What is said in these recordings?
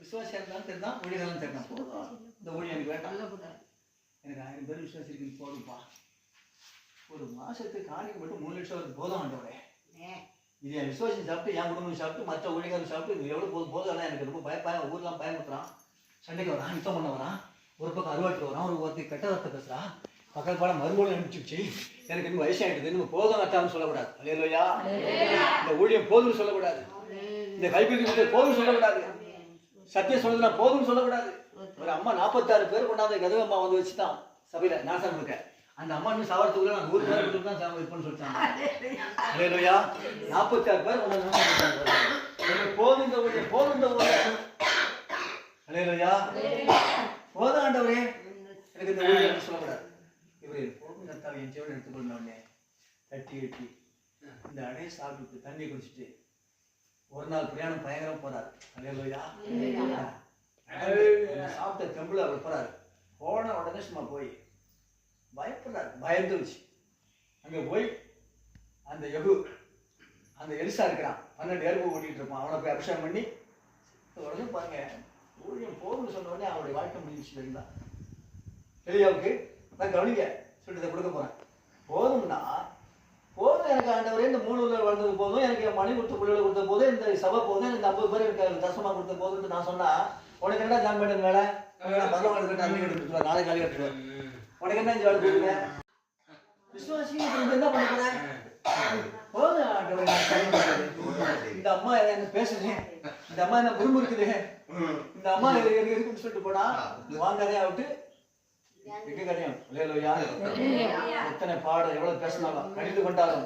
விசுவாசியாக இருந்தாலும் தெரிதான், ஊழியர்களும் தெரிதான். போதும், இந்த ஊழியம் எனக்கு வேண்டாம், எனக்கு 1000 பேர் விசுவாசி இருக்கு போதும்பா. ஒரு மாசத்துக்கு காணிக்கு மட்டும் 3 லட்சம் வருது, போதும் ஆண்டவரே. இது என் விசுவாசி சாப்பிட்டு, என் குடும்பம் சாப்பிட்டு, மற்ற ஊழியர்கள் சாப்பிட்டு, இது எவ்வளோ போதும். எனக்கு ரொம்ப ஊர்லாம் பயமுத்துறான், சண்டைக்கு வரான், யுத்தம் பண்ண வரான், ஒரு பக்கம் அறுவாட்டு வரான், ஒரு ஒருத்தர் கெட்ட வார்த்தை பேசுறான், பக்கத்து பாடம் மறுபடியும் அனுப்பிச்சுச்சு. எனக்கு இன்னும் வயசாகிடுது, நம்ம போதும் கட்டான்னு சொல்லக்கூடாது. அல்லேலூயா. இந்த ஊழியம் போதும்னு சொல்லக்கூடாது, இந்த கைப்பிடி போதும் சொல்லக்கூடாது, சத்தியம் சொல்றதுனா போதும்னு சொல்லக்கூடாது. ஒரு அம்மா 46 பேர் கொண்டாந்து கதவை அம்மா வந்து வச்சுதான் சபையில நாசம் இருக்க. அந்த அம்மா இன்னும் சாவறதுக்குள்ள நான் 100 பேர் கொடுத்து தான் இருப்பேன்னு சொல்லிட்டாங்க. அல்லேலூயா. 46 பேர் கொண்டாந்து போதும் இந்த ஊழியம், போதும் இந்த ஊழியம். அல்லேலூயா. போதும் ஆண்டவரே, எனக்கு இந்த ஊழியம் சொல்லக்கூடாது. இவரே போதும் கர்த்தாவே, என் ஜீவனை எடுத்துக்கொண்டோடனே தட்டி எட்டி இந்த அடையை சாப்பிட்டு தண்ணி குடிச்சிட்டு ஒரு நாள் பிரயாணம் பயங்கரம் போறாரு. அல்லேலூயா. சாப்பிட்ட தெம்புல அவர் போறாரு. போன உடனே சும்மா போய் பயப்படுறாரு, பயந்துருச்சு. அங்க போய் அந்த யெகூ, அந்த எலிசா இருக்கிறான், 12 எருமை ஓட்டிட்டு இருப்பான், அவனை போய் அபிஷேகம் பண்ணி உடனே பாருங்க, ஊழியம் போதும்னு சொன்ன உடனே அவனுடைய வாழ்க்கை முடிஞ்சிச்சு. இருந்தா எலியாவுக்கு நான் கவனிக்க சொல்லிட்டு கொடுக்க போறேன். போதும்னா போதும், எனக்கு ஆண்டவரே இந்த 3 ஊரில் வளர்ந்தது போதும், எனக்கு என் மணி கொடுத்த பிள்ளைகளை கொடுத்த போதும், இந்த சபை போதும், இந்த 50 பேர் எனக்கு தசமா கொடுத்த போதும்னு நான் சொன்னா, உனக்கு என்ன ஜான் பண்ண வேலை? பரவாயில்ல கட்டு, அன்னைக்கு எடுத்துட்டு நாளை காலி கட்டுவேன். உனக்கு என்ன இந்த வேலை கொடுக்குங்க? விசுவாசி என்ன பண்ண போறேன்? போதும் ஆண்டவரே, இந்த அம்மா என்ன பேசுறேன், இந்த அம்மா என்ன முறுமுறுக்குது, இந்த அம்மா இருக்குன்னு சொல்லிட்டு போனா வாங்கதையா விட்டு எங்க கதையும். அல்லேலூயா. எத்தனை பாடம் எவ்வளவு பேசினாலும் கடிந்து கொண்டாலும்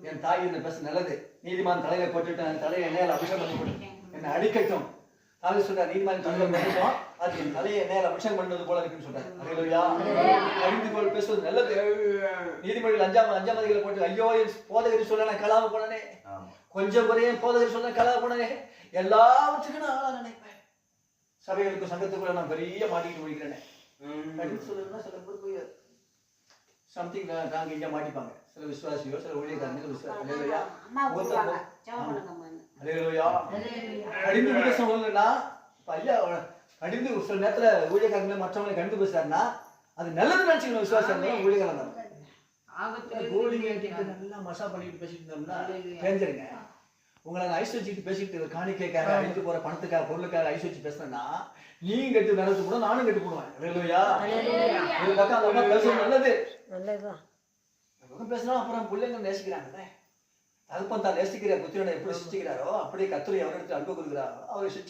என் தாய் என்ன பேச நல்லது. நீதிமான் தலையில போட்டுட்டு என் தலையை எண்ணெயில அபிஷேகம் பண்ணி போட்டு என்னை அடிக்கட்டும். தாவி சொல்றாரு, நீதிமான் தலையில பண்ணிட்டோம், அது என் தலையை எண்ணெயில அபிஷேகம் பண்ணது போல இருக்குன்னு சொல்றாரு. அல்லேலூயா. கடிந்து கொள் பேசுவது நல்லது. நீதிமொழிகள் 5ஆம் அதிகாரத்துல போட்டு, ஐயோ என் போதகர் சொல்ல நான் கலாம போனனே, கொஞ்சம் குறைய போதகர் சொல்ல கலாம போனனே, எல்லாவற்றுக்கும் நான் ஆளா நினைப்பேன். சபைகளுக்கு சங்கத்துக்குள்ள நான் பெரிய மாட்டிக்கிட்டு முடிக்கிறேனே. சொல்லுன்னா சில பேர் போய் சம்திங் நாங்க இங்க மாட்டிப்பாங்க. சில விசுவாசியோ சில ஊழியக்காரங்க கடிந்து பேச சொல்லணும்னா, ஐயா கடிந்து சில நேரத்துல ஊழியக்காரங்க மற்றவங்களை கடிந்து பேசுறாருன்னா அது நல்லது நினைச்சுக்கணும். விசுவாசம் ஊழியக்காரங்க நல்லா மசா பண்ணிட்டு பேசிட்டு இருந்தோம்னா தெரிஞ்சிருங்க. உங்களை நான் ஐஸ் வச்சுட்டு பேசிட்டு காணிக்கைக்காக அழிந்து போற பணத்துக்காக பொருளுக்காக ஐஸ் வச்சு பேசுறேன்னா நீங்க கெட்டு நடந்து கூட நானும் கெட்டு போடுவேன். அல்லேலூயா. ஒரு பக்கம் அந்த பக்கம் பேசுறது நல்லது, பேசினா அப்புறம் பிள்ளைங்க நேசிக்கிறாங்க. தகப்பன் தான் நேசிக்கிற புத்திரனை எப்படி சிச்சிக்கிறாரோ அப்படியே கர்த்தர் எவரிடத்தில் அன்பு கொடுக்கிறாரோ அவரை